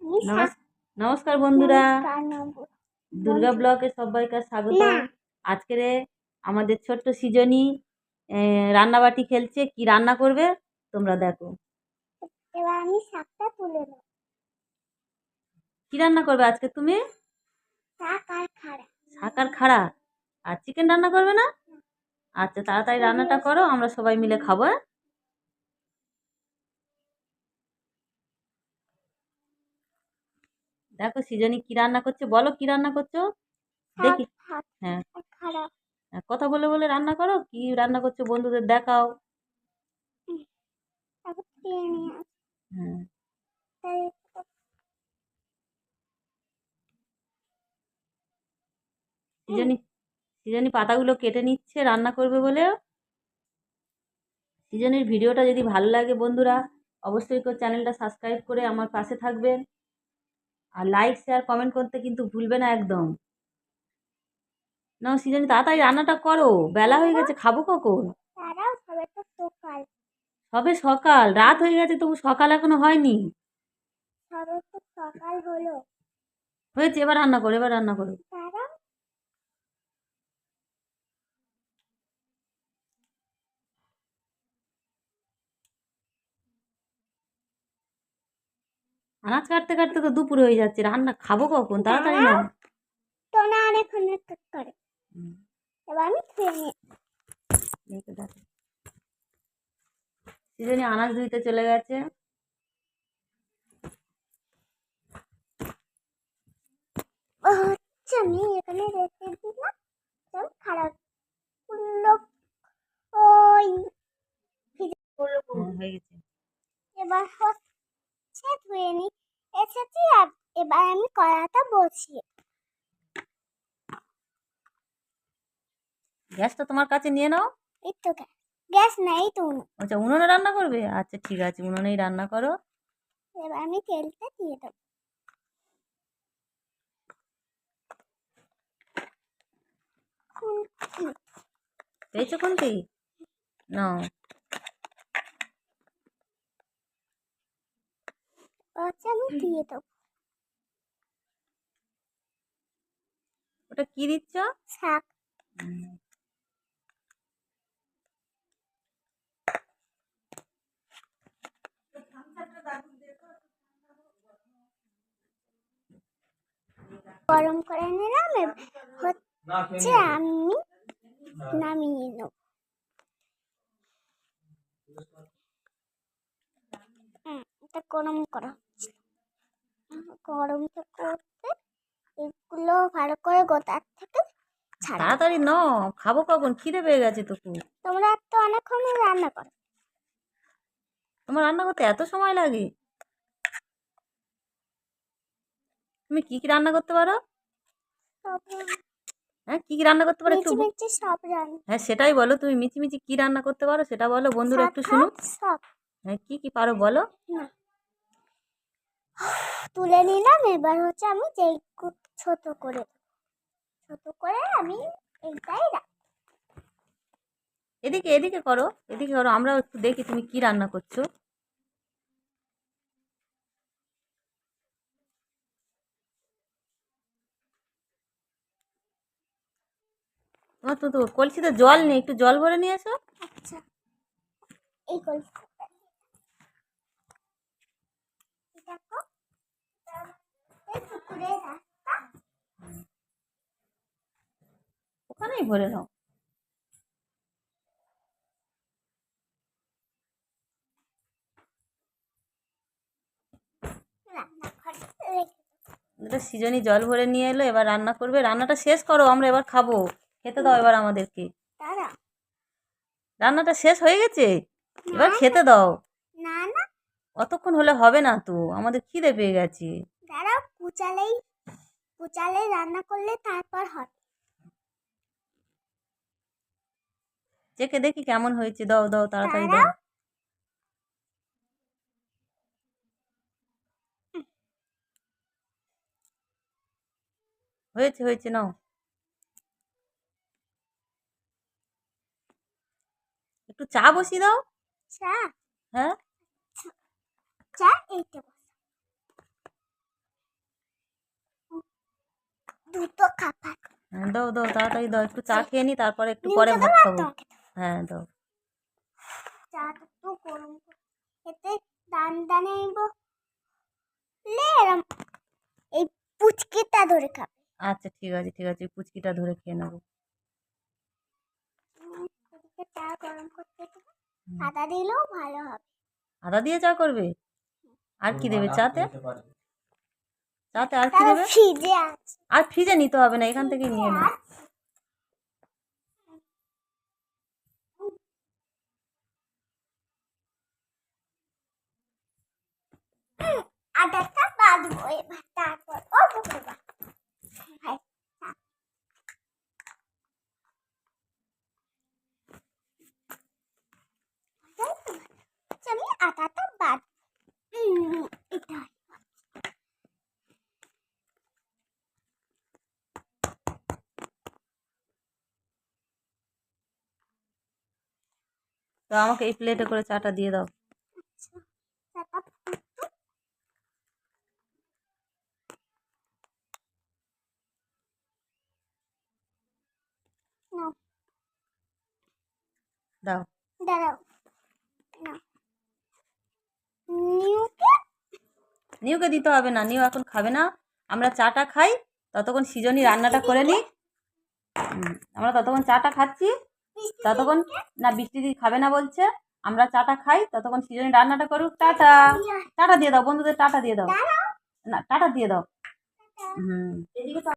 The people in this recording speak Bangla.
নমস্কার বন্ধুরা, দুর্গা ব্লগে সবাইকে স্বাগত। আজকের আমাদের ছোট্ট সৃজনী রান্নাবাটি খেলছে। কি রান্না করবে তোমরা দেখো। এবার আমি শাকটা তুলে নেব। কি রান্না করবে আজকে তুমি? শাক আর খাড়া। শাক আর খাড়া। আর চিকেন রান্না করবে না? আচ্ছা, তাড়াতাড়ি রান্নাটা করো, আমরা সবাই মিলে খাবো। দেখো সৃজনী কি রান্না করছে, বলো কি রান্না করছো দেখি। হ্যাঁ, কথা বলে বলে রান্না করো। কি রান্না করছো বন্ধুদের দেখাও। হ্যাঁ, সৃজনী পাতাগুলো কেটে নিচ্ছে রান্না করবে বলে। সৃজনীর ভিডিওটা যদি ভালো লাগে বন্ধুরা, অবশ্যই চ্যানেলটা সাবস্ক্রাইব করে আমার পাশে থাকবেন। আর লাইক শেয়ার কমেন্ট করতে কিন্তু ভুলবে না একদম। না সৃজনী তাড়াতাড়ি রান্নাটা করো, বেলা হয়ে গেছে, খাবো কখন? সবে সকাল, রাত হয়ে গেছে তবু সকাল এখনো হয়নি। সকাল হলো হয়েছে, এবার রান্না করো, এবার রান্না করো। আনাজ কাটতে কাটতে তো দুপুর হয়ে যাচ্ছে, রান্না খাবো কখন? তাড়াতাড়ি না। তো না অনেকক্ষণ করে এবার আমি খেয়ে নিই। সৃজনী আনাজ ধুইতে চলে গেছে। আমি এখানে রেখে দিলাম। খারাপ ওই হয়ে গেছে। এবার হচ্ছে ধুয়ে নি এসেছি। আর এবার আমি কড়াটা বসিয়ে। গ্যাসটা তোমার কাছে নিয়ে নাও। এই তো গ্যাস নাই তো। আচ্ছা, উনুনে রান্না করবে? আচ্ছা ঠিক আছে, উনুনেই রান্না করো। এবার আমি তেলটা দিয়ে দেবো। পেয়েছো খুন্তি? নাও। আচ্ছা আমি দিয়ে দেবো। ওটা কি দিচ্ছ? শাক। গরম করে নিলাম। হচ্ছে আমি নামিয়ে নেব। এটা গরম করা হচ্ছে। গরমটা করতে এগুলো ভালো করে গোটার থেকে তাড়াতাড়ি নাও, খাবো কখন? খিদে পেয়ে গেছে তো খুব। তোমরা তো অনেকক্ষণ রান্না করো। তোমার রান্না করতে এত সময় লাগে? তুমি কি কি রান্না করতে পারো? হ্যাঁ, কি কি রান্না করতে পারো একটু? সব রান্না। হ্যাঁ সেটাই বলো, তুমি মিচিমিচি কি রান্না করতে পারো সেটা বলো, বন্ধুরা একটু শুনুক। হ্যাঁ, কি কি পারো বলো। তুলে নিলাম। এবার হচ্ছে আমি ছোট করে আমি এইটাই এদিকে এদিকে করো, এদিকে করো, আমরা একটু দেখি তুমি কি রান্না করছো। তোমার তো কলসিতে জল নেই, একটু জল ভরে নিয়ে এসো। আচ্ছা, এই কলসি দেখো পুকুরে রাস্তা ওখানেই ভরে নাও। এটা সৃজনী জল ভরে নিয়ে এলো, এবার রান্না করবে। রান্নাটা শেষ করো, আমরা এবার খাবো। খেতে দাও এবার আমাদেরকে। রান্নাটা শেষ হয়ে গেছে, এবার খেতে দাও। না না, অতক্ষণ হলে হবে না তো, আমাদের খিদে পেয়ে গেছে। দাঁড়াও, কুচালেই রান্না করলে তারপর হবে। চেখে দেখি কেমন হয়েছে। দাও দাও, তাড়াতাড়ি দাও। হয়েছে হয়েছে, নাও। একটু চা বসিয়ে দাও। চা? হ্যাঁ, চা এইটা দুটো খাবার হ্যাঁ দাও দাও, তাড়াতাড়ি দাও, একটু চা খেয়ে নি, তারপরে একটু নিমকে পরে দেবো ভাত আর খাবো। তোমাকে দেবো। হ্যাঁ দাও। চাটা তো গরম করে খেতে দান দানে এরম এই পুচকিটা ধরে খাবে। আচ্ছা ঠিক আছে ঠিক আছে, পুচকিটা ধরে খেয়ে নেবো। এদিকে চা গরম করতে দেবো। আদা দিলেও ভালো হবে। আদা দিয়ে চা করবে? আর কি দেবে চাতে? চাতে আর কি তারা দেবে? ফ্রিজে আছে। আর ফ্রিজে নিতে হবে না, এখান থেকে নিয়ে নাও। আদাটা বাঁধবো এবার, তারপর অল্প করে বাঁধবো। ভাই, থাক। আচ্ছা, আমি আটাটা বাঁধ এটা তো আমাকে এই প্লেটে করে চাটা দিয়ে দাও। চাটা ফুটতো। নাও, দাও। দাঁড়াও, নাও। নিউকে নিউকে দিতে হবে না, নিউ এখন খাবে না। আমরা চাটা খাই, ততক্ষণ সৃজনী রান্নাটা করে নিই। আমরা ততক্ষণ চাটা খাচ্ছি, ততক্ষণ না বৃষ্টি দি খাবে না বলছে। আমরা চাটা খাই, ততক্ষণ সৃজনী রান্নাটা করুক। টাটা। টাটা দিয়ে দাও বন্ধুদের, টাটা দিয়ে দাও। দাঁড়াও। না, টাটা দিয়ে দাও। হুম।